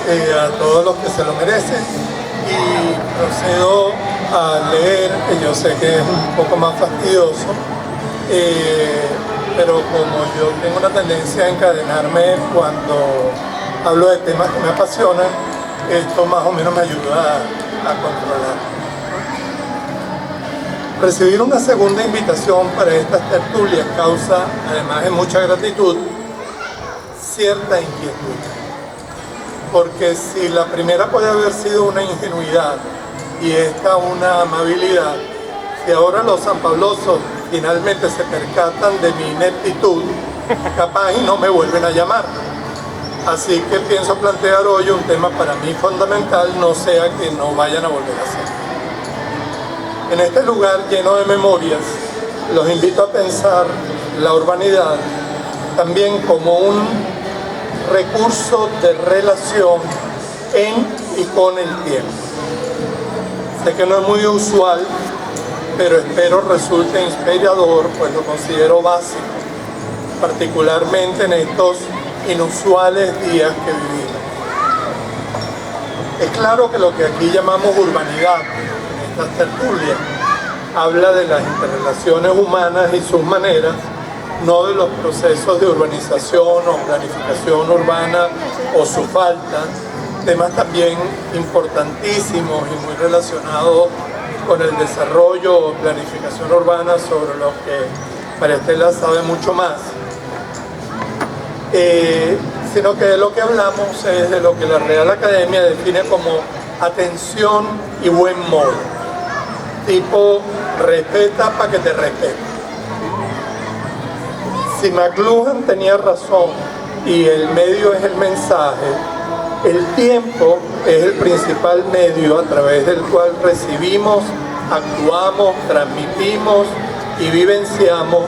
a todos los que se lo merecen, y procedo a leer, que yo sé que es un poco más fastidioso, pero como yo tengo una tendencia a encadenarme cuando hablo de temas que me apasionan, esto más o menos me ayuda a controlar. Recibir una segunda invitación para estas tertulias causa, además de mucha gratitud, cierta inquietud. Porque si la primera puede haber sido una ingenuidad y esta una amabilidad, si ahora los sanpablosos finalmente se percatan de mi ineptitud, capaz y no me vuelven a llamar. Así que pienso plantear hoy un tema para mí fundamental, no sea que no vayan a volver a hacer. En este lugar lleno de memorias, los invito a pensar la urbanidad también como un recurso de relación en y con el tiempo. Sé que no es muy usual, pero espero resulte inspirador, pues lo considero básico, particularmente en estos inusuales días que vivimos. Es claro que lo que aquí llamamos urbanidad, en estas tertulias, habla de las interrelaciones humanas y sus maneras, no de los procesos de urbanización o planificación urbana o su falta, temas también importantísimos y muy relacionados con el desarrollo o planificación urbana, sobre los que María Estela sabe mucho más. Sino que de lo que hablamos es de lo que la Real Academia define como atención y buen modo, tipo respeta para que te respete. Si McLuhan tenía razón y el medio es el mensaje, el tiempo es el principal medio a través del cual recibimos, actuamos, transmitimos y vivenciamos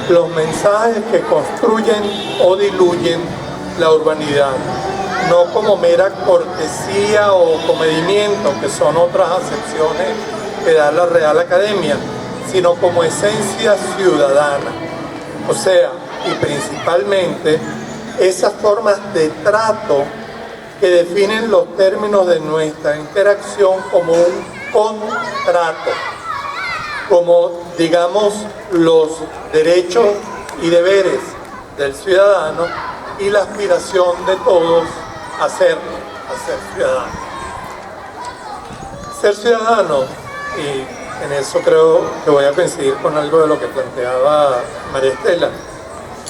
los mensajes que construyen o diluyen la urbanidad, no como mera cortesía o comedimiento, que son otras acepciones que da la Real Academia, sino como esencia ciudadana. O sea, y principalmente, esas formas de trato que definen los términos de nuestra interacción como un contrato, como, digamos, los derechos y deberes del ciudadano y la aspiración de todos a ser ciudadanos. Ser ciudadano, y en eso creo que voy a coincidir con algo de lo que planteaba María Estela,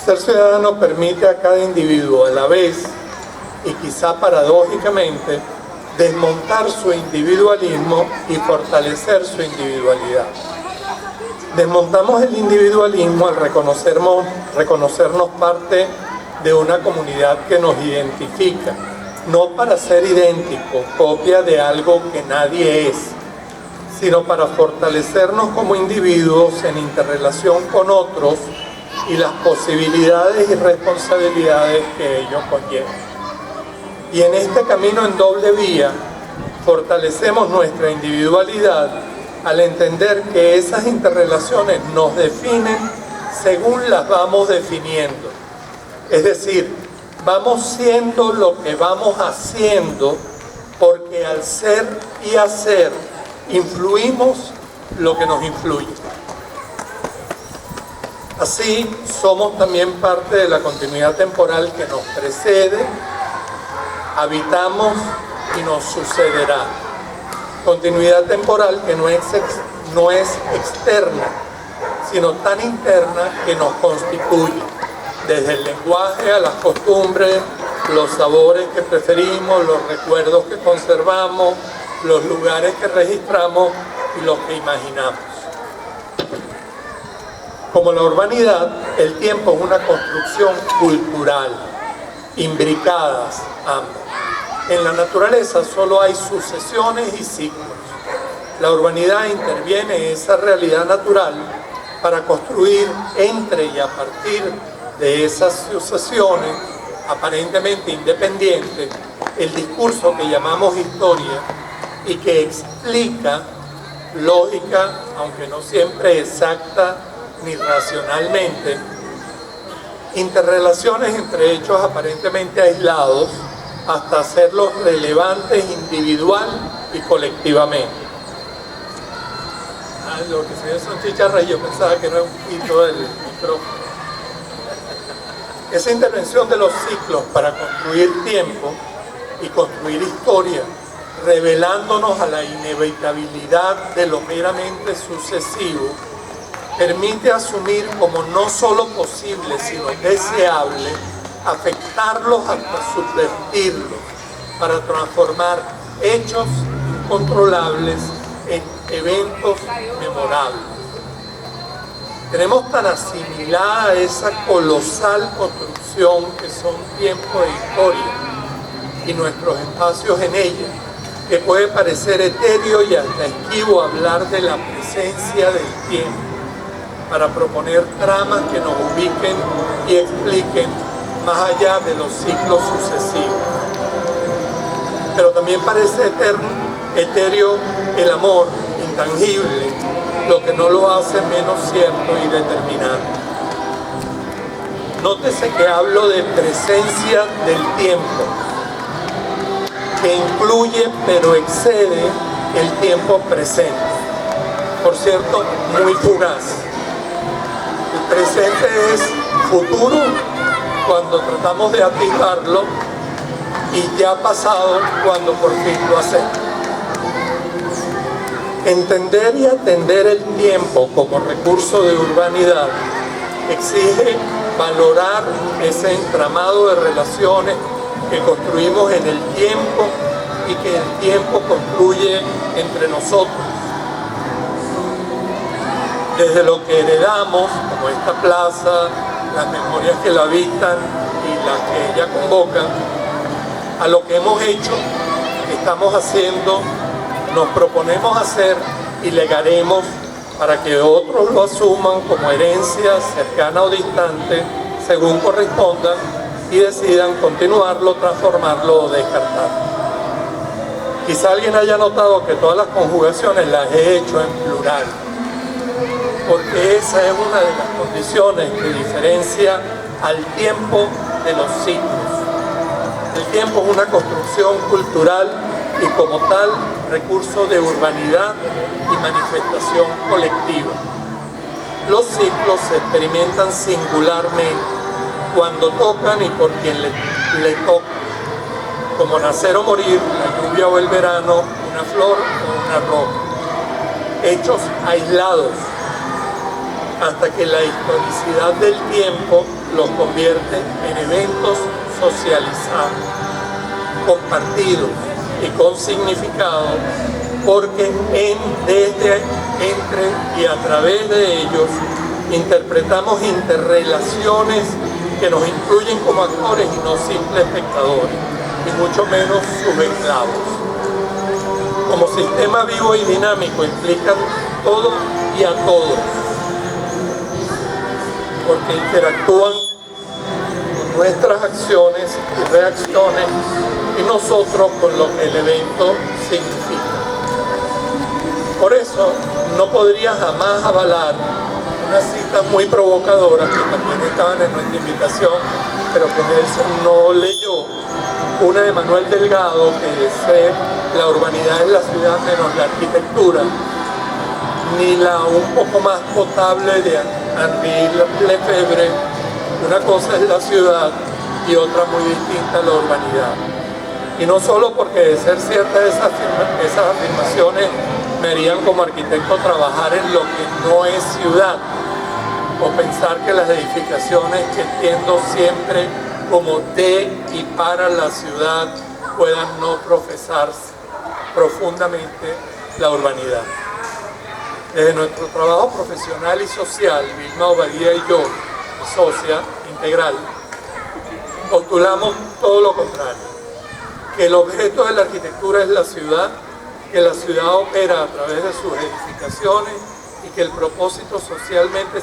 ser ciudadano permite a cada individuo a la vez, y quizá paradójicamente, desmontar su individualismo y fortalecer su individualidad. Desmontamos el individualismo al reconocernos parte de una comunidad que nos identifica, no para ser idéntico, copia de algo que nadie es, sino para fortalecernos como individuos en interrelación con otros y las posibilidades y responsabilidades que ello conllevan. Y en este camino en doble vía, fortalecemos nuestra individualidad al entender que esas interrelaciones nos definen según las vamos definiendo. Es decir, vamos siendo lo que vamos haciendo, porque al ser y hacer influimos lo que nos influye. Así, somos también parte de la continuidad temporal que nos precede, habitamos y nos sucederá. Continuidad temporal que no es externa, sino tan interna que nos constituye, desde el lenguaje a las costumbres, los sabores que preferimos, los recuerdos que conservamos, los lugares que registramos y los que imaginamos. Como la urbanidad, el tiempo es una construcción cultural, imbricadas ambas. En la naturaleza solo hay sucesiones y ciclos. La urbanidad interviene en esa realidad natural para construir entre y a partir de esas sucesiones, aparentemente independientes, el discurso que llamamos historia y que explica lógica, aunque no siempre exacta ni racionalmente, interrelaciones entre hechos aparentemente aislados hasta hacerlos relevantes individual y colectivamente. Lo que se ve son chicharras y yo pensaba que era un poquito del micrófono. Esa intervención de los ciclos para construir tiempo y construir historia, revelándonos a la inevitabilidad de lo meramente sucesivo, permite asumir como no solo posible, sino deseable, afectarlos hasta subvertirlos, para transformar hechos incontrolables en eventos memorables. Tenemos tan asimilada esa colosal construcción que son tiempo e historia y nuestros espacios en ella, que puede parecer etéreo y hasta esquivo hablar de la presencia del tiempo, para proponer tramas que nos ubiquen y expliquen más allá de los ciclos sucesivos. Pero también parece etéreo el amor intangible, lo que no lo hace menos cierto y determinante. Nótese que hablo de presencia del tiempo, que incluye pero excede el tiempo presente. Por cierto, muy fugaz. El presente es futuro cuando tratamos de atisbarlo y ya pasado cuando por fin lo hacemos. Entender y atender el tiempo como recurso de urbanidad exige valorar ese entramado de relaciones que construimos en el tiempo y que el tiempo construye entre nosotros. Desde lo que heredamos, como esta plaza, las memorias que la habitan y las que ella convoca, a lo que hemos hecho, que estamos haciendo, nos proponemos hacer y legaremos para que otros lo asuman como herencia cercana o distante, según corresponda, y decidan continuarlo, transformarlo o descartarlo. Quizá alguien haya notado que todas las conjugaciones las he hecho en plural, porque esa es una de las condiciones que diferencia al tiempo de los ciclos. El tiempo es una construcción cultural y como tal recurso de urbanidad y manifestación colectiva. Los ciclos se experimentan singularmente cuando tocan y por quien le toca, como nacer o morir, la lluvia o el verano, una flor o una roca. Hechos aislados, hasta que la historicidad del tiempo los convierte en eventos socializados, compartidos y con significado, porque desde, entre y a través de ellos interpretamos interrelaciones que nos incluyen como actores y no simples espectadores, y mucho menos subesclavos. Como sistema vivo y dinámico implican todo y a todos, porque interactúan con nuestras acciones y reacciones y nosotros con lo que el evento significa. Por eso no podría jamás avalar una cita muy provocadora que también estaban en nuestra invitación, pero que Nelson no leyó, una de Manuel Delgado, que dice: la urbanidad es la ciudad menos la arquitectura, ni la un poco más potable de Henri Lefebvre. Una cosa es la ciudad y otra muy distinta la urbanidad. Y no solo porque de ser ciertas esas afirmaciones me harían como arquitecto trabajar en lo que no es ciudad, o pensar que las edificaciones que entiendo siempre como de y para la ciudad puedan no profesarse profundamente la urbanidad. Desde nuestro trabajo profesional y social, Vilma Obadía y yo, mi socia integral, postulamos todo lo contrario, que el objeto de la arquitectura es la ciudad, que la ciudad opera a través de sus edificaciones y que el propósito socialmente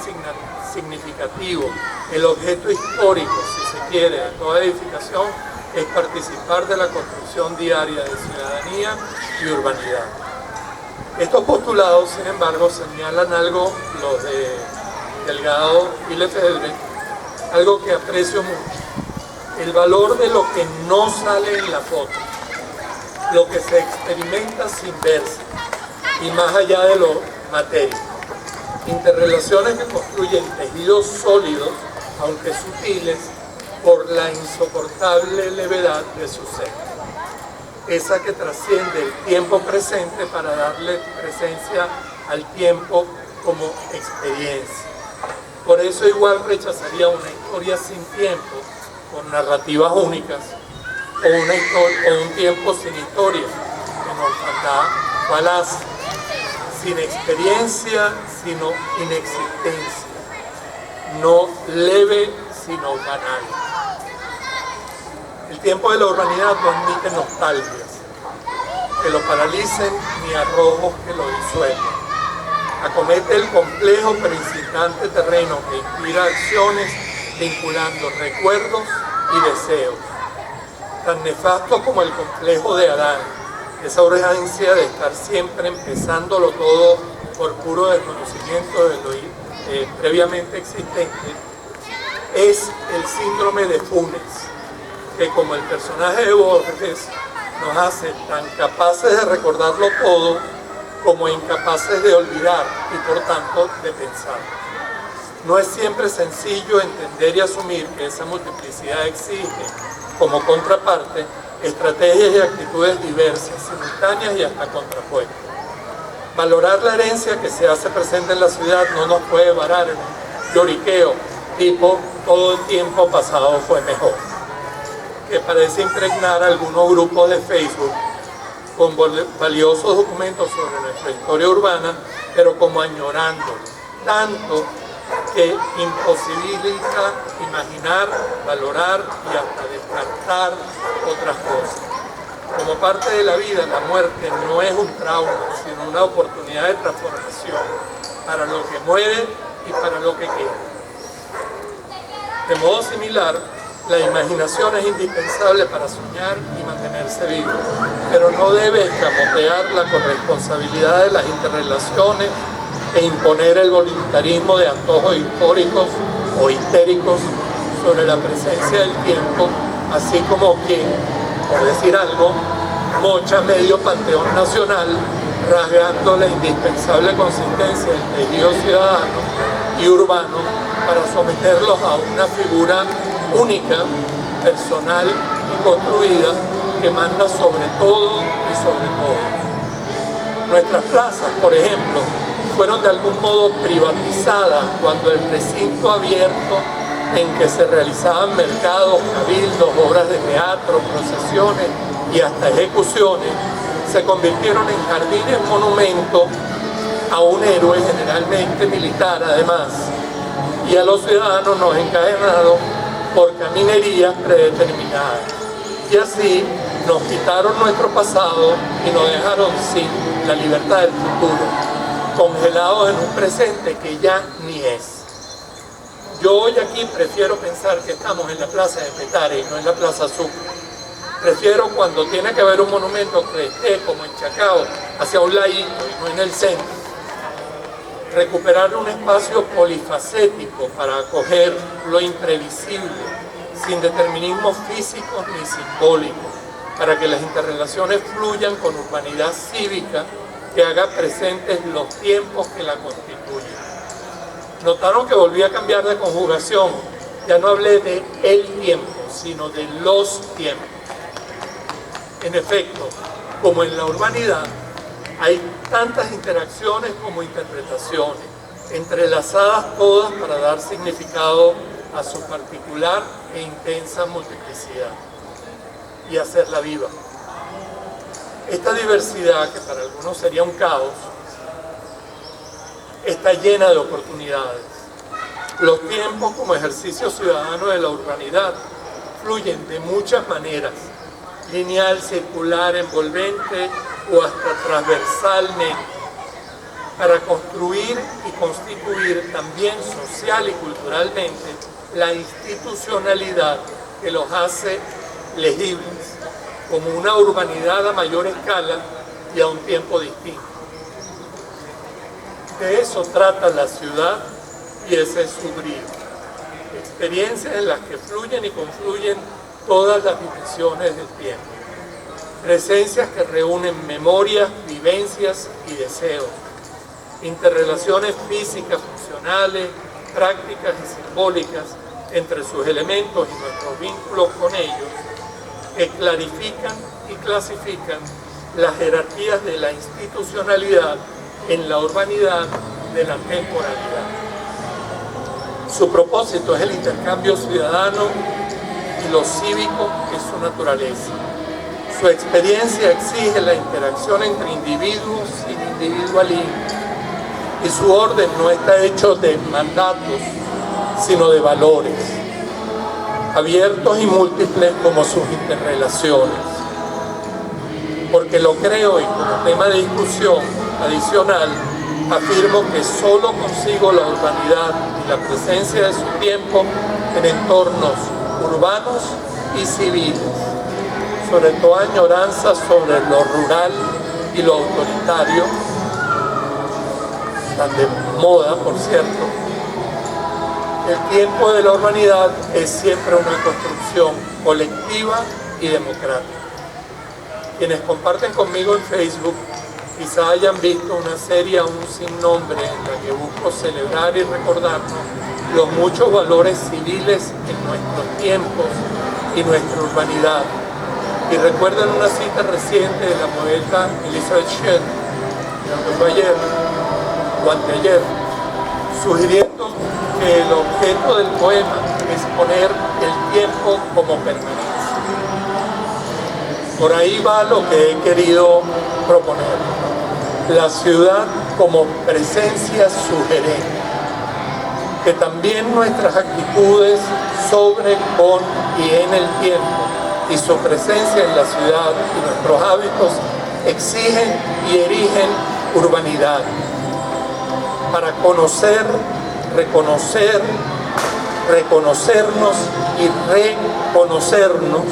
significativo, el objeto histórico, si se quiere, de toda edificación, es participar de la construcción diaria de ciudadanía y urbanidad. Estos postulados, sin embargo, señalan algo, los de Delgado y Lefebvre, algo que aprecio mucho. el valor de lo que no sale en la foto, lo que se experimenta sin verse y más allá de lo material. Interrelaciones que construyen tejidos sólidos, aunque sutiles, por la insoportable levedad de su ser. Esa que trasciende el tiempo presente para darle presencia al tiempo como experiencia. Por eso igual rechazaría una historia sin tiempo, con narrativas únicas, o un tiempo sin historia, en orfandad falaz, sin experiencia, sino inexistencia, no leve, sino banal. El tiempo de la urbanidad no admite nostalgias que lo paralicen ni arrojos que lo disuelvan. Acomete el complejo pero incitante terreno que inspira acciones vinculando recuerdos y deseos, tan nefasto como el complejo de Adán, esa urgencia de estar siempre empezándolo todo por puro desconocimiento de lo previamente existente. Es el síndrome de Funes, que como el personaje de Borges nos hace tan capaces de recordarlo todo como incapaces de olvidar y por tanto de pensar. No es siempre sencillo entender y asumir que esa multiplicidad exige como contraparte estrategias y actitudes diversas, simultáneas y hasta contrapuestas. Valorar la herencia que se hace presente en la ciudad no nos puede varar en un lloriqueo tipo todo el tiempo pasado fue mejor, que parece impregnar algunos grupos de Facebook con valiosos documentos sobre nuestra historia urbana, pero como añorando tanto que imposibilita imaginar, valorar y hasta descartar otras cosas. Como parte de la vida, la muerte no es un trauma, sino una oportunidad de transformación para lo que muere y para lo que queda. De modo similar, la imaginación es indispensable para soñar y mantenerse vivo, pero no debe escamotear la corresponsabilidad de las interrelaciones e imponer el voluntarismo de antojos históricos o histéricos sobre la presencia del tiempo, así como que, por decir algo, mocha medio panteón nacional, rasgando la indispensable consistencia del tejido ciudadano y urbano para someterlos a una figura única, personal y construida que manda sobre todo y sobre todo. Nuestras plazas, por ejemplo, fueron de algún modo privatizadas cuando el recinto abierto en que se realizaban mercados, cabildos, obras de teatro, procesiones y hasta ejecuciones, se convirtieron en jardines monumentos a un héroe generalmente militar además, y a los ciudadanos nos encadenaron por caminerías predeterminadas. Y así nos quitaron nuestro pasado y nos dejaron sin la libertad del futuro, congelados en un presente que ya ni es. Yo hoy aquí prefiero pensar que estamos en la plaza de Petare y no en la plaza Sucre. Prefiero cuando tiene que haber un monumento que esté como en Chacao, hacia un ladito y no en el centro. Recuperar un espacio polifacético para acoger lo imprevisible, sin determinismos físicos ni simbólicos, para que las interrelaciones fluyan con urbanidad cívica que haga presentes los tiempos que la constituyen. Notaron que volví a cambiar de conjugación, ya no hablé de el tiempo, sino de los tiempos. En efecto, como en la urbanidad, hay tantas interacciones como interpretaciones, entrelazadas todas para dar significado a su particular e intensa multiplicidad y hacerla viva. Esta diversidad, que para algunos sería un caos, está llena de oportunidades. Los tiempos como ejercicio ciudadano de la urbanidad fluyen de muchas maneras, lineal, circular, envolvente o hasta transversalmente, para construir y constituir también social y culturalmente la institucionalidad que los hace legibles, como una urbanidad a mayor escala y a un tiempo distinto. De eso trata la ciudad y ese es su brillo. Experiencias en las que fluyen y confluyen todas las dimensiones del tiempo. Presencias que reúnen memorias, vivencias y deseos, interrelaciones físicas, funcionales, prácticas y simbólicas entre sus elementos y nuestros vínculos con ellos, que clarifican y clasifican las jerarquías de la institucionalidad en la urbanidad de la temporalidad. Su propósito es el intercambio ciudadano y lo cívico es su naturaleza. Su experiencia exige la interacción entre individuos sin individualismo, y su orden no está hecho de mandatos, sino de valores, abiertos y múltiples como sus interrelaciones. Porque lo creo y como tema de discusión adicional, afirmo que solo consigo la urbanidad y la presencia de su tiempo en entornos urbanos y civiles, sobre todo añoranza sobre lo rural y lo autoritario, tan de moda, por cierto. El tiempo de la urbanidad es siempre una construcción colectiva y democrática. Quienes comparten conmigo en Facebook quizá hayan visto una serie aún sin nombre en la que busco celebrar y recordarnos los muchos valores civiles en nuestros tiempos y nuestra urbanidad. Y recuerden una cita reciente de la poeta Elizabeth Shedd, creo que fue ayer o anteayer, sugiriendo que el objeto del poema es poner el tiempo como permanencia. Por ahí va lo que he querido proponer. La ciudad como presencia sugerente, que también nuestras actitudes sobre, con y en el tiempo y su presencia en la ciudad y nuestros hábitos exigen y erigen urbanidad para conocer, reconocer, reconocernos y reconocernos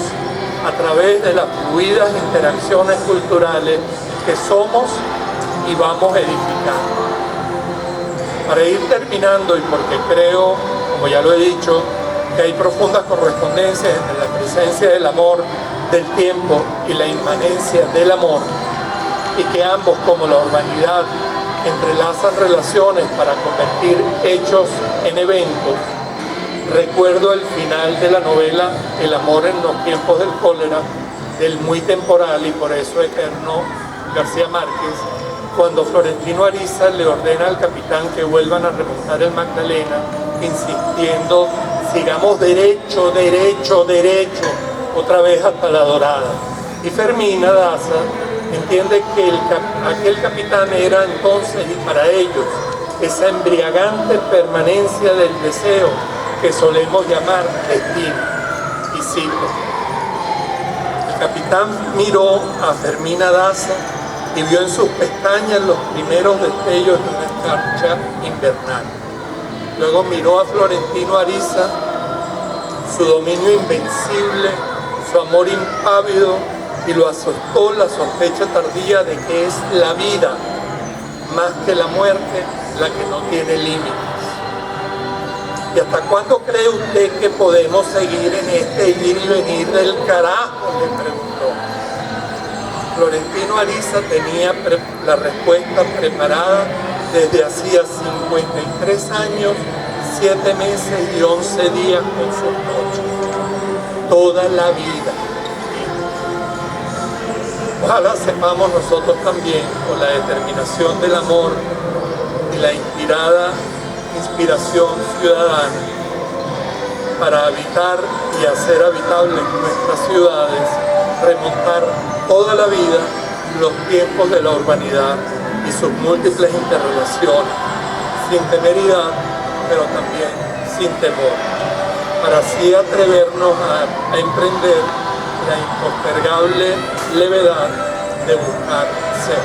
a través de las fluidas interacciones culturales que somos y vamos edificando. Para ir terminando, y porque creo, como ya lo he dicho, que hay profundas correspondencias entre la presencia del amor, del tiempo y la inmanencia del amor, y que ambos, como la urbanidad, entrelazan relaciones para convertir hechos en eventos, recuerdo el final de la novela El amor en los tiempos del cólera, del muy temporal y por eso eterno García Márquez, cuando Florentino Ariza le ordena al capitán que vuelvan a remontar el Magdalena, insistiendo, sigamos derecho, derecho, derecho, otra vez hasta la Dorada. Y Fermina Daza entiende que aquel capitán era entonces y para ellos esa embriagante permanencia del deseo que solemos llamar destino. Y cito: el capitán miró a Fermina Daza y vio en sus pestañas los primeros destellos de una escarcha invernal. Luego miró a Florentino Ariza, su dominio invencible, su amor impávido, y lo asustó la sospecha tardía de que es la vida, más que la muerte, la que no tiene límites. ¿Y hasta cuándo cree usted que podemos seguir en este ir y venir del carajo?, le preguntó. Florentino Ariza tenía la respuesta preparada desde hacía 53 años, 7 meses y 11 días con sus noches. Toda la vida. Ojalá sepamos nosotros también, con la determinación del amor y la inspiración ciudadana, para habitar y hacer habitables nuestras ciudades, remontar toda la vida los tiempos de la urbanidad y sus múltiples interrelaciones, sin temeridad, pero también sin temor, para así atrevernos a emprender la impostergable levedad de buscar ser.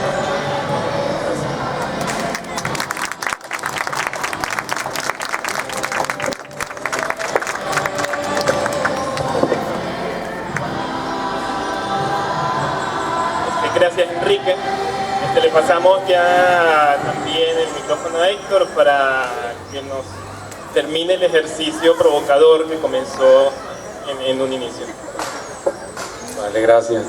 Gracias, Enrique. Le pasamos ya también el micrófono a Héctor para que nos termine el ejercicio provocador que comenzó en un inicio. Vale, gracias.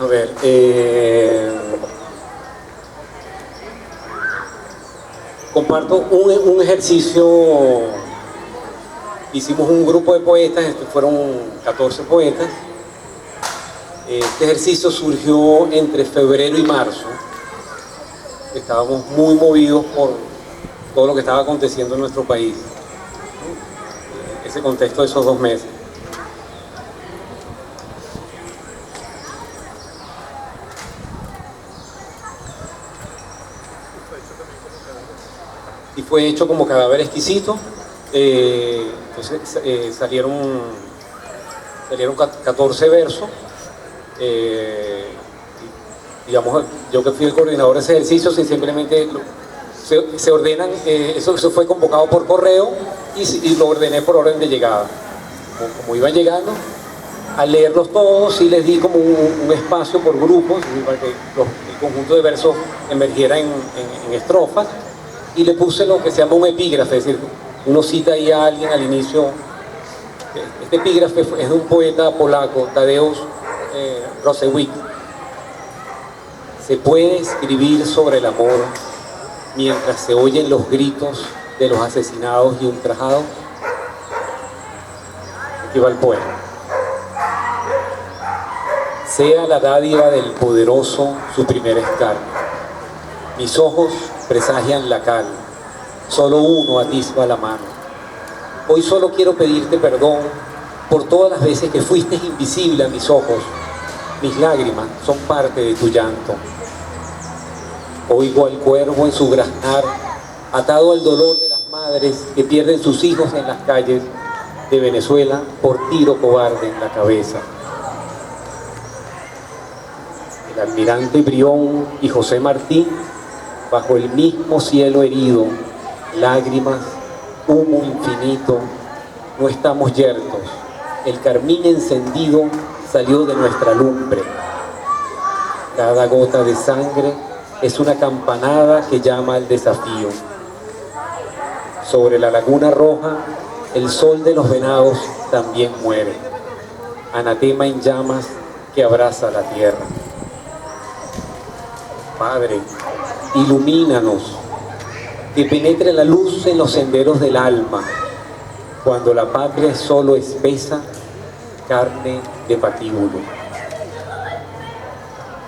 A ver, comparto un ejercicio. Hicimos un grupo de poetas, fueron 14 poetas. Este ejercicio surgió entre febrero y marzo. Estábamos muy movidos por todo lo que estaba aconteciendo en nuestro país. Ese contexto de esos 2 meses. Y fue hecho como Cadáver Exquisito. Entonces salieron 14 versos. Digamos, yo que fui el coordinador de ese ejercicio, simplemente se ordenan, eso fue convocado por correo y lo ordené por orden de llegada. Como iban llegando, al leerlos todos sí les di como un espacio por grupos para que el conjunto de versos emergiera en estrofas, y le puse lo que se llama un epígrafe, es decir, uno cita ahí a alguien al inicio. Este epígrafe es de un poeta polaco, Tadeusz Rosewicz. Se puede escribir sobre el amor mientras se oyen los gritos de los asesinados y ultrajados. Aquí va el poema. Sea la dádiva del poderoso su primer escarnio. Mis ojos presagian la cal, solo uno atisba la mano. Hoy solo quiero pedirte perdón por todas las veces que fuiste invisible a mis ojos. Mis lágrimas son parte de tu llanto. Oigo al cuervo en su graznar, atado al dolor de las madres que pierden sus hijos en las calles de Venezuela por tiro cobarde en la cabeza. El almirante Brión y José Martí, bajo el mismo cielo herido, lágrimas, humo infinito, no estamos yertos. El carmín encendido salió de nuestra lumbre. Cada gota de sangre es una campanada que llama al desafío. Sobre la laguna roja, el sol de los venados también muere. Anatema en llamas que abraza la tierra. Padre, ilumínanos, que penetre la luz en los senderos del alma, cuando la patria es solo espesa carne de patíbulo.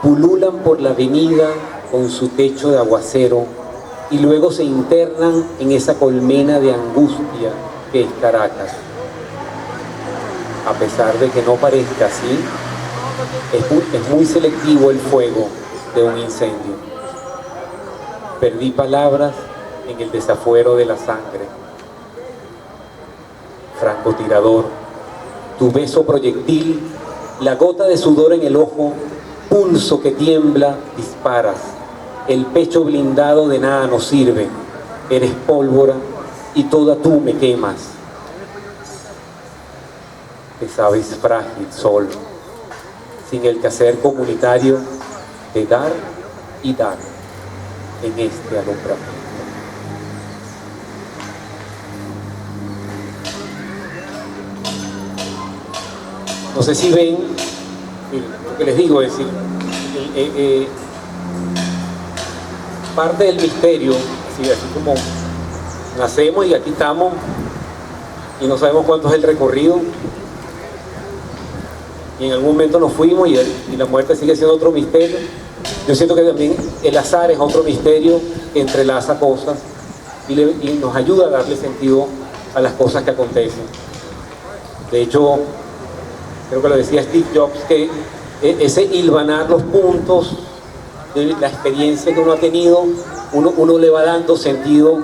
Pululan por la avenida con su techo de aguacero y luego se internan en esa colmena de angustia que es Caracas. A pesar de que no parezca así, es muy selectivo el fuego de un incendio. Perdí palabras en el desafuero de la sangre. Francotirador, tu beso proyectil, la gota de sudor en el ojo, pulso que tiembla, disparas. El pecho blindado de nada nos sirve. Eres pólvora y toda tú me quemas. Te sabes frágil, sol, sin el quehacer comunitario de dar y dar en este alumbramiento. No sé si ven lo que les digo, es decir, parte del misterio, así como nacemos y aquí estamos y no sabemos cuánto es el recorrido, y en algún momento nos fuimos y la muerte sigue siendo otro misterio. Yo siento que también el azar es otro misterio que entrelaza cosas y nos ayuda a darle sentido a las cosas que acontecen. De hecho, creo que lo decía Steve Jobs, que ese hilvanar los puntos de la experiencia que uno ha tenido, uno le va dando sentido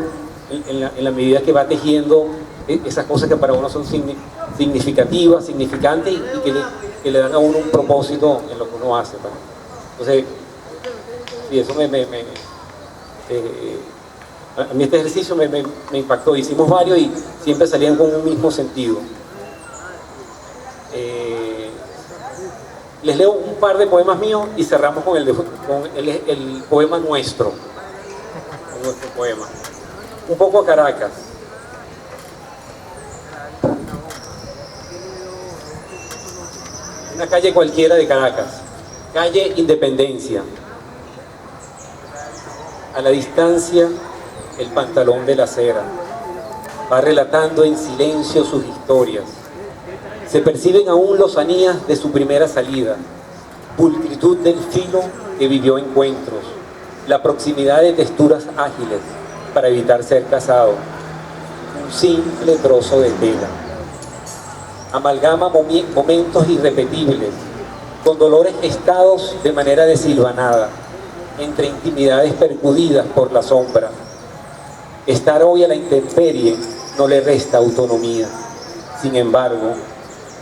en la medida que va tejiendo esas cosas que para uno son significativas, significantes y que le dan a uno un propósito en lo que uno hace, ¿no? Entonces, sí, eso a mí este ejercicio me impactó. Hicimos varios y siempre salían con un mismo sentido. Les leo un par de poemas míos y cerramos con el poema nuestro, con nuestro poema. Un poco a Caracas. una calle cualquiera de Caracas, calle Independencia. A la distancia, el pantalón de la acera va relatando en silencio sus historias. Se perciben aún lozanías de su primera salida, pulcritud del filo que vivió encuentros, la proximidad de texturas ágiles para evitar ser cazado, un simple trozo de tela. Amalgama momentos irrepetibles, con dolores gestados de manera desilvanada, entre intimidades percudidas por la sombra. Estar hoy a la intemperie no le resta autonomía, sin embargo,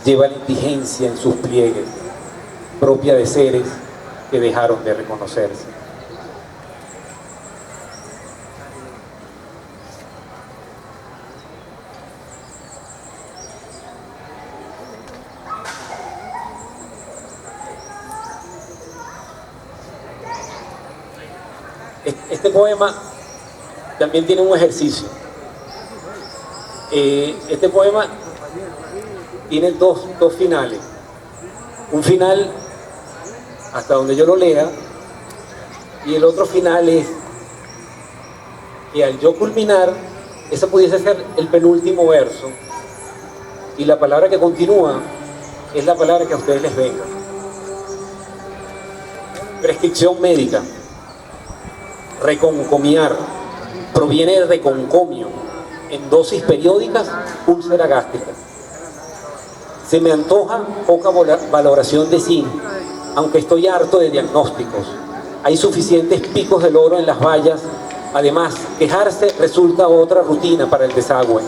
lleva la indigencia en sus pliegues, propia de seres que dejaron de reconocerse. Este poema también tiene un ejercicio. Este poema tiene dos finales. Un final hasta donde yo lo lea, y el otro final es que al yo culminar, ese pudiese ser el penúltimo verso, y la palabra que continúa es la palabra que a ustedes les venga. Prescripción médica. Reconcomiar proviene de reconcomio, en dosis periódicas, úlcera gástrica. Se me antoja poca valoración de zinc, aunque estoy harto de diagnósticos. Hay suficientes picos del oro en las vallas. Además, quejarse resulta otra rutina para el desagüe.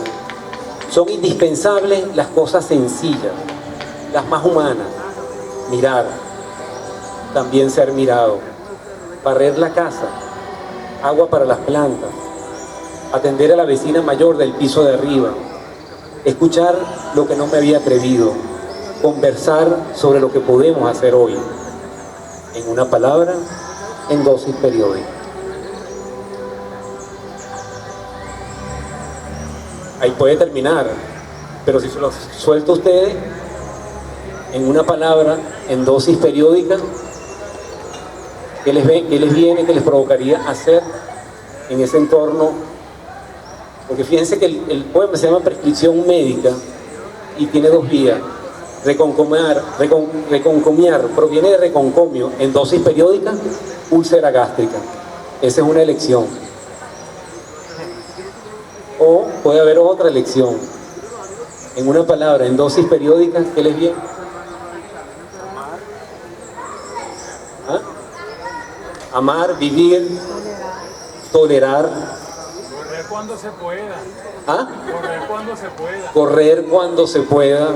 Son indispensables las cosas sencillas, las más humanas. Mirar, también ser mirado. Barrer la casa, agua para las plantas, atender a la vecina mayor del piso de arriba, escuchar lo que no me había atrevido, conversar sobre lo que podemos hacer hoy. En una palabra, en dosis periódica. Ahí puede terminar, pero si se lo suelto a ustedes, en una palabra, en dosis periódica, ¿qué les viene, qué les provocaría hacer en ese entorno? Porque fíjense que el poema se llama Prescripción médica y tiene dos vías. Reconcomiar proviene de reconcomio, en dosis periódica, úlcera gástrica. Esa es una elección. O puede haber otra elección. En una palabra, en dosis periódica, ¿qué les viene? ¿Ah? Amar, vivir, tolerar. Correr cuando se pueda. ¿Ah? Correr cuando se pueda. Correr cuando se pueda.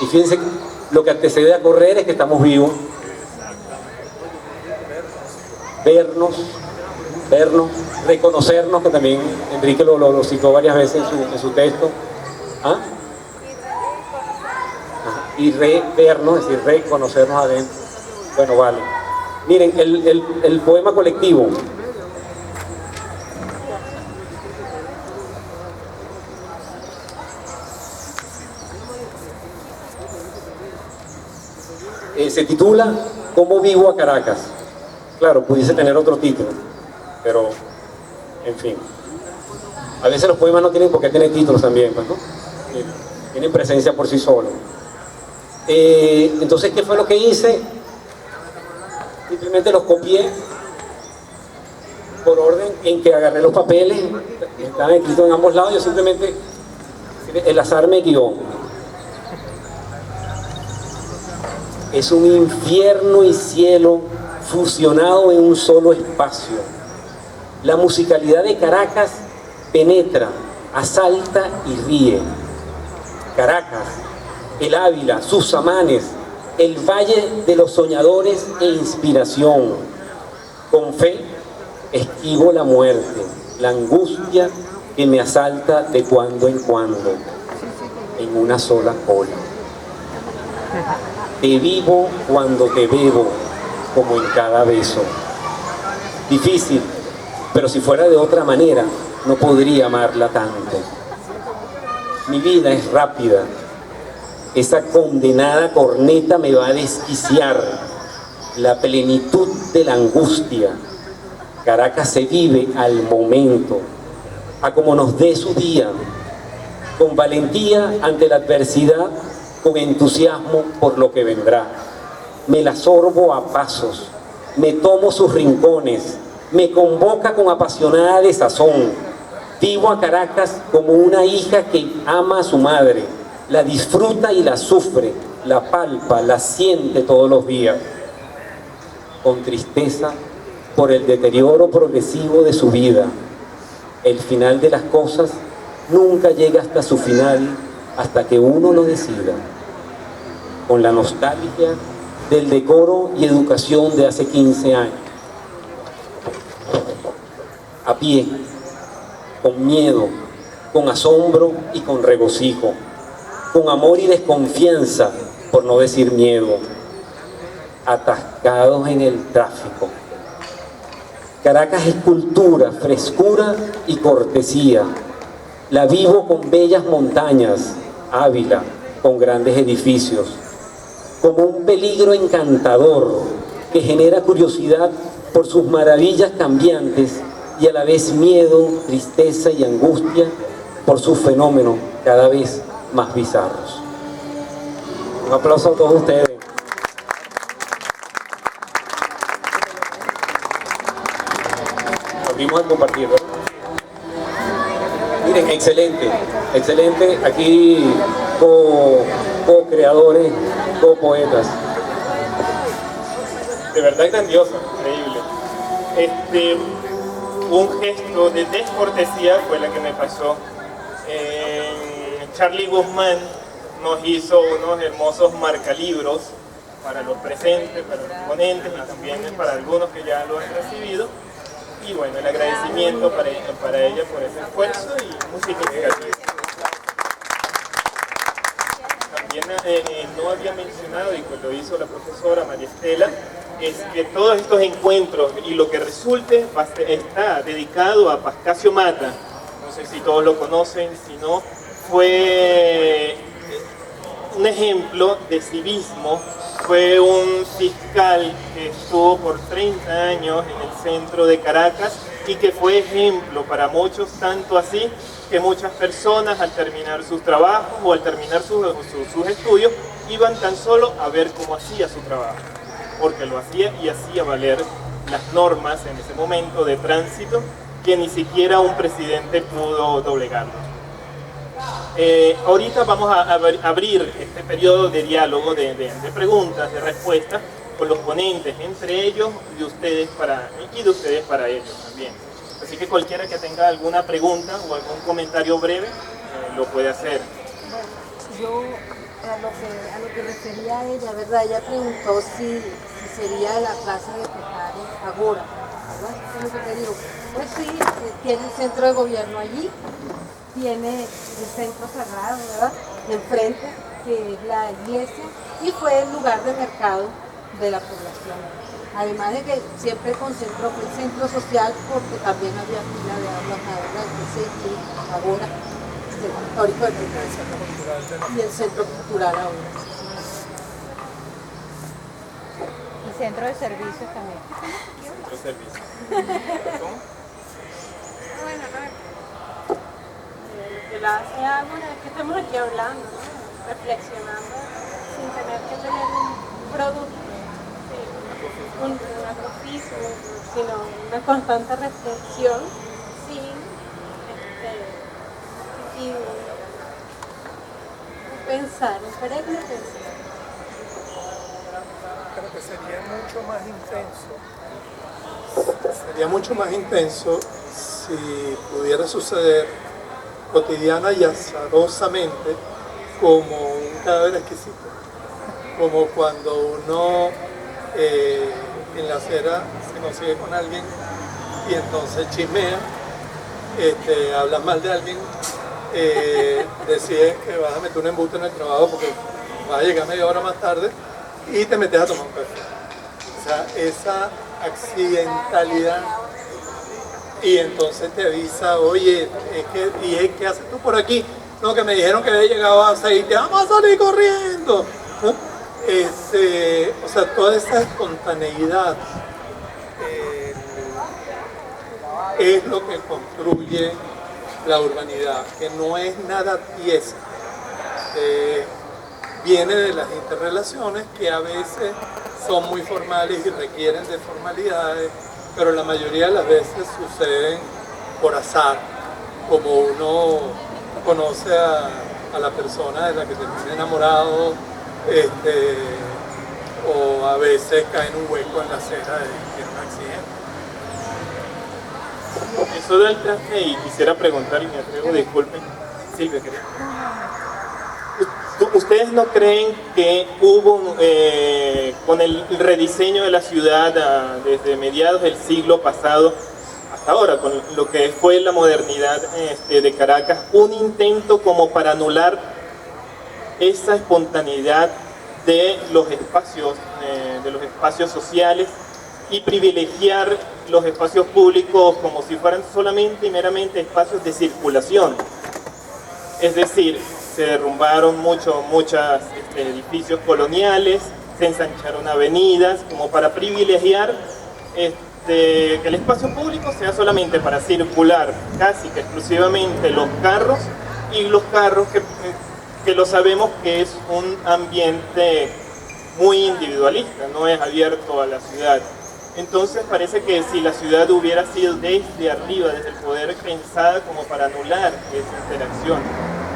Y fíjense que lo que antecede a correr es que estamos vivos. Vernos, reconocernos, que también Enrique lo citó varias veces en su texto. ¿Ah? Y vernos, es decir, reconocernos adentro. Bueno, vale. Miren, el poema colectivo. Se titula ¿Cómo vivo a Caracas? Claro, pudiese tener otro título, pero, en fin. A veces los poemas no tienen por qué tener títulos también, pues, ¿no? Tienen presencia por sí solos. Entonces, ¿qué fue lo que hice? Simplemente los copié por orden en que agarré los papeles, estaban escritos en ambos lados, yo simplemente, el azar me guió. Es un infierno y cielo fusionado en un solo espacio. La musicalidad de Caracas penetra, asalta y ríe. Caracas, el Ávila, sus samanes, el valle de los soñadores e inspiración. Con fe esquivo la muerte, la angustia que me asalta de cuando en cuando, en una sola cola. Te vivo cuando te bebo, como en cada beso. Difícil, pero si fuera de otra manera, no podría amarla tanto. Mi vida es rápida, esa condenada corneta me va a desquiciar. La plenitud de la angustia. Caracas se vive al momento, a como nos dé su día, con valentía ante la adversidad, con entusiasmo por lo que vendrá. Me la sorbo a pasos, me tomo sus rincones, me convoca con apasionada desazón. Vivo a Caracas como una hija que ama a su madre, la disfruta y la sufre, la palpa, la siente todos los días. Con tristeza por el deterioro progresivo de su vida. El final de las cosas nunca llega hasta su final, hasta que uno lo decida. Con la nostalgia del decoro y educación de hace 15 años. A pie, con miedo, con asombro y con regocijo, con amor y desconfianza, por no decir miedo, atascados en el tráfico. Caracas es cultura, frescura y cortesía. La vivo con bellas montañas, Ávila, con grandes edificios, como un peligro encantador que genera curiosidad por sus maravillas cambiantes y a la vez miedo, tristeza y angustia por sus fenómenos cada vez más bizarros. Un aplauso a todos ustedes. Nos vimos a compartir, ¿verdad? Miren, excelente, excelente. Aquí co-creadores, co-poetas. De verdad grandioso, increíble. Un gesto de descortesía fue la que me pasó. Charlie Guzmán nos hizo unos hermosos marcalibros para los presentes, para los ponentes y también para algunos que ya lo han recibido. Y bueno, el agradecimiento para ella por ese esfuerzo y muy significativo. También no había mencionado, y pues lo hizo la profesora María Estela, es que todos estos encuentros y lo que resulte está dedicado a Pascasio Mata. No sé si todos lo conocen, si no, fue un ejemplo de civismo. Fue un fiscal que estuvo por 30 años en el centro de Caracas y que fue ejemplo para muchos, tanto así que muchas personas al terminar sus trabajos o al terminar sus estudios iban tan solo a ver cómo hacía su trabajo, porque lo hacía y hacía valer las normas en ese momento de tránsito que ni siquiera un presidente pudo doblegarlo. Ahorita vamos a abrir este periodo de diálogo, de preguntas, de respuestas con los ponentes, entre ellos de ustedes para ellos también. Así que cualquiera que tenga alguna pregunta o algún comentario breve lo puede hacer. Yo a lo que refería a ella, ¿verdad? Ella preguntó si sería la plaza de Petare Agora, ¿verdad? Eso es lo que te digo. Pues sí, tiene el centro de gobierno allí, tiene el centro sagrado, ¿verdad? Enfrente, que es la iglesia, y fue el lugar de mercado de la población. Además de que siempre concentró el centro social, porque también había fila de aulas maderas, ahora, el histórico y el centro cultural ahora. Y centro de servicios también. Centro de servicios. Bueno, que la hace Ágora es que estamos aquí hablando, ¿no? Reflexionando sin tener que tener un producto, un agroficio, sino una constante reflexión y un pensar, un perenne pensar. Creo que sería mucho más intenso si pudiera suceder cotidiana y azarosamente como un cadáver exquisito, como cuando uno en la acera se consigue con alguien y entonces chismea, hablas mal de alguien, decides que vas a meter un embuste en el trabajo porque vas a llegar media hora más tarde y te metes a tomar un café. O sea, esa accidentalidad, y entonces te avisa, oye, ¿qué haces tú por aquí? no, que me dijeron que había llegado aceite, vamos a salir corriendo, ¿no? O sea, toda esa espontaneidad es lo que construye la urbanidad, que no es nada tiesa. Viene de las interrelaciones que a veces son muy formales y requieren de formalidades, pero la mayoría de las veces suceden por azar, como uno conoce a la persona de la que termina enamorado, o a veces cae en un hueco en la acera y tiene un accidente. Eso del traje, y quisiera preguntar, y me atrevo, disculpen, Silvia, quería. ¿Ustedes no creen que hubo, con el rediseño de la ciudad desde mediados del siglo pasado hasta ahora, con lo que fue la modernidad de Caracas, un intento como para anular esa espontaneidad de los espacios sociales y privilegiar los espacios públicos como si fueran solamente y meramente espacios de circulación? Es decir, se derrumbaron muchos edificios coloniales, se ensancharon avenidas como para privilegiar que el espacio público sea solamente para circular casi que exclusivamente los carros, y los carros que lo sabemos que es un ambiente muy individualista, no es abierto a la ciudad. Entonces parece que si la ciudad hubiera sido desde arriba, desde el poder, pensada como para anular esa interacción.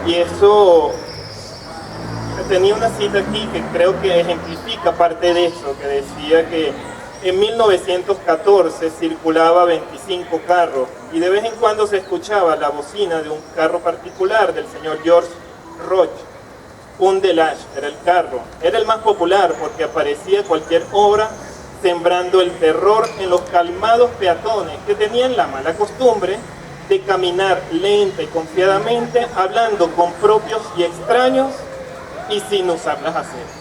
Y eso, tenía una cita aquí que creo que ejemplifica parte de eso, que decía que en 1914 circulaba 25 carros y de vez en cuando se escuchaba la bocina de un carro particular del señor George Roch. Un Delage era el carro, era el más popular porque aparecía cualquier obra sembrando el terror en los calmados peatones que tenían la mala costumbre de caminar lenta y confiadamente, hablando con propios y extraños y sin usar las aceras.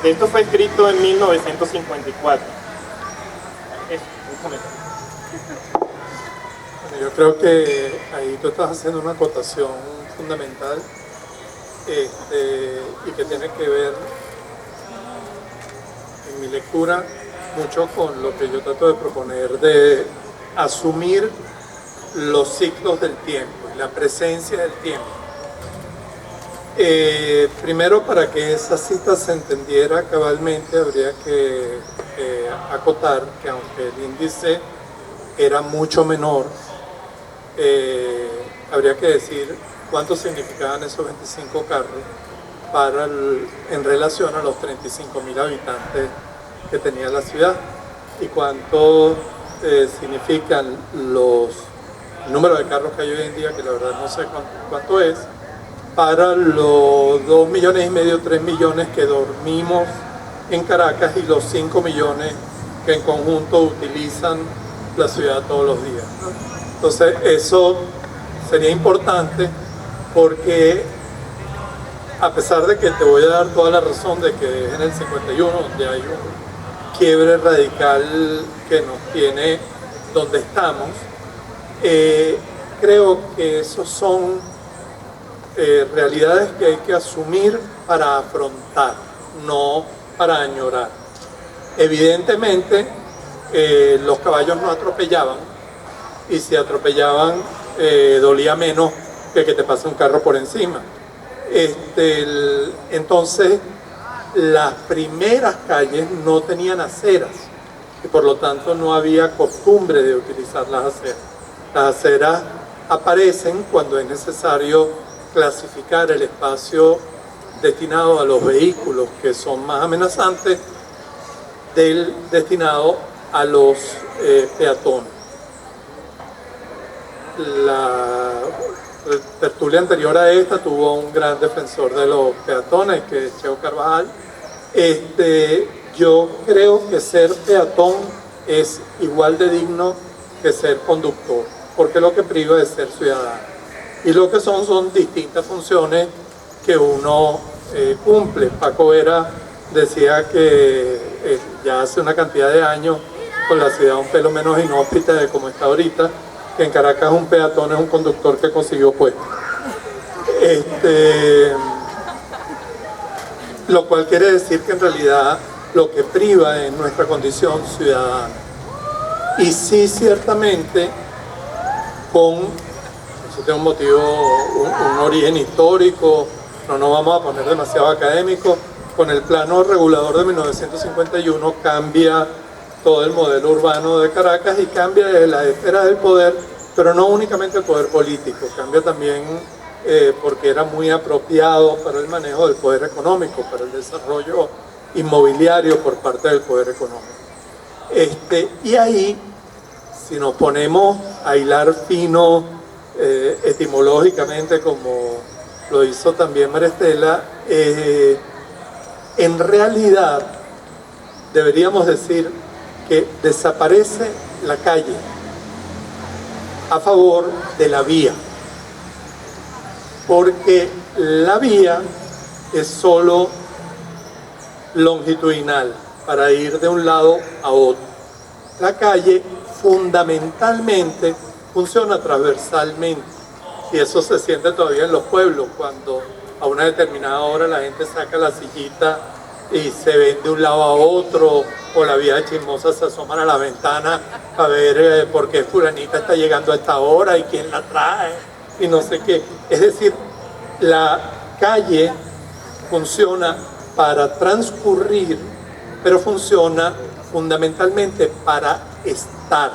Esto fue escrito en 1954. Un comentario. Bueno, yo creo que ahí tú estás haciendo una acotación fundamental y que tiene que ver, en mi lectura, mucho con lo que yo trato de proponer, de asumir los ciclos del tiempo y la presencia del tiempo. Primero, para que esa cita se entendiera cabalmente, habría que acotar que aunque el índice era mucho menor, habría que decir cuánto significaban esos 25 carros en relación a los 35.000 habitantes que tenía la ciudad, y cuánto significan el número de carros que hay hoy en día, que la verdad no sé cuánto es, para los 2,5 millones, 3 millones que dormimos en Caracas y los 5 millones que en conjunto utilizan la ciudad todos los días, ¿no? Entonces eso sería importante, porque a pesar de que te voy a dar toda la razón de que es en el 51 donde hay un quiebre radical que nos tiene donde estamos, creo que esos son realidades que hay que asumir para afrontar, no para añorar. Evidentemente, los caballos no atropellaban, y si atropellaban dolía menos que te pase un carro por encima. Entonces, las primeras calles no tenían aceras y por lo tanto no había costumbre de utilizar las aceras. Las aceras aparecen cuando es necesario clasificar el espacio destinado a los vehículos que son más amenazantes del destinado a los peatones. La tertulia anterior a esta tuvo un gran defensor de los peatones, que es Cheo Carvajal. Yo creo que ser peatón es igual de digno que ser conductor, porque lo que priva es ser ciudadano. Y lo que son distintas funciones que uno cumple. Paco Vera decía que ya hace una cantidad de años, con la ciudad un pelo menos inhóspita de como está ahorita, que en Caracas un peatón es un conductor que consiguió puesto. Lo cual quiere decir que en realidad lo que priva es nuestra condición ciudadana. Y sí, ciertamente, eso tiene un motivo, un origen histórico, no nos vamos a poner demasiado académicos, con el plano regulador de 1951 cambia todo el modelo urbano de Caracas y cambia desde la esfera del poder, pero no únicamente el poder político, cambia también porque era muy apropiado para el manejo del poder económico, para el desarrollo inmobiliario por parte del poder económico. Y ahí, si nos ponemos a hilar fino etimológicamente, como lo hizo también María Estela, en realidad deberíamos decir que desaparece la calle a favor de la vía, porque la vía es solo longitudinal para ir de un lado a otro. La calle fundamentalmente funciona transversalmente, y eso se siente todavía en los pueblos, cuando a una determinada hora la gente saca la sillita y se ven de un lado a otro, o la vieja chismosa se asoman a la ventana a ver por qué fulanita está llegando a esta hora y quién la trae y no sé qué. Es decir, la calle funciona para transcurrir, pero funciona fundamentalmente para estar,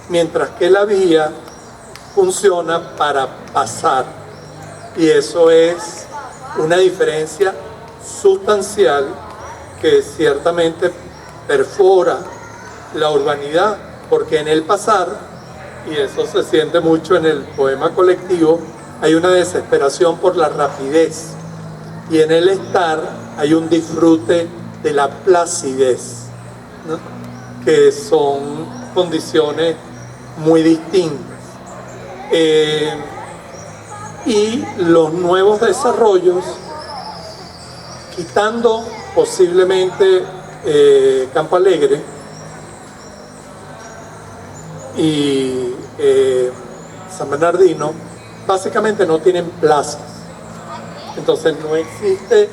mientras que la vía funciona para pasar, y eso es una diferencia sustancial que ciertamente perfora la urbanidad, porque en el pasar, y eso se siente mucho en el poema colectivo, hay una desesperación por la rapidez, y en el estar hay un disfrute de la placidez, ¿no? Que son condiciones muy distintas. Y los nuevos desarrollos, quitando posiblemente Campo Alegre y San Bernardino, básicamente no tienen plazas. Entonces no existe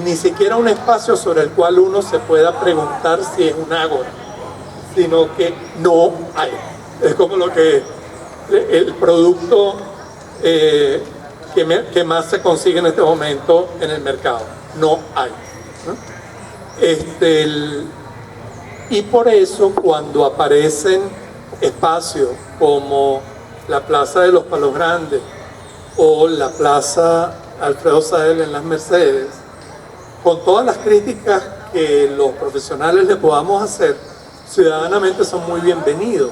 ni siquiera un espacio sobre el cual uno se pueda preguntar si es un ágora, sino que no hay. Es como lo que el producto que más se consigue en este momento en el mercado. No hay, ¿no? Y por eso, cuando aparecen espacios como la Plaza de los Palos Grandes o la Plaza Alfredo Sael en Las Mercedes, con todas las críticas que los profesionales le podamos hacer, ciudadanamente son muy bienvenidos,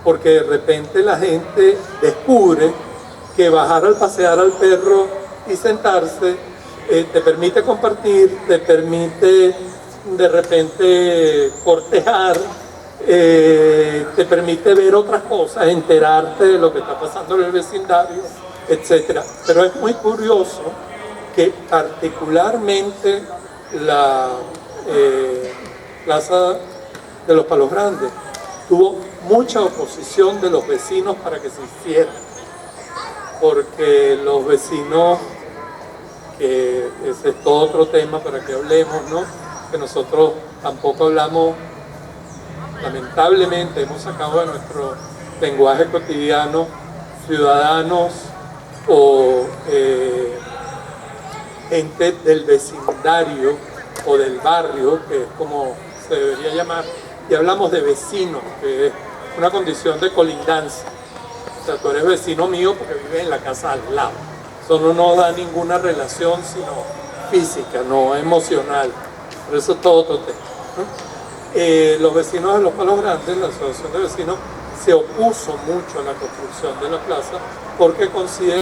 porque de repente la gente descubre que bajar al pasear al perro y sentarse te permite compartir, te permite de repente cortejar, te permite ver otras cosas, enterarte de lo que está pasando en el vecindario, etc. Pero es muy curioso que particularmente la Plaza de los Palos Grandes tuvo mucha oposición de los vecinos para que se hiciera, porque los vecinos, que ese es todo otro tema para que hablemos, ¿no? Que nosotros tampoco hablamos, lamentablemente hemos sacado de nuestro lenguaje cotidiano ciudadanos o gente del vecindario o del barrio, que es como se debería llamar, y hablamos de vecinos, que es una condición de colindancia. O sea, tú eres vecino mío porque vives en la casa al lado. Eso no nos da ninguna relación sino física, no emocional. Por eso es todo otro tema, ¿no? Los vecinos de los Palos Grandes, la asociación de vecinos, se opuso mucho a la construcción de la plaza porque considera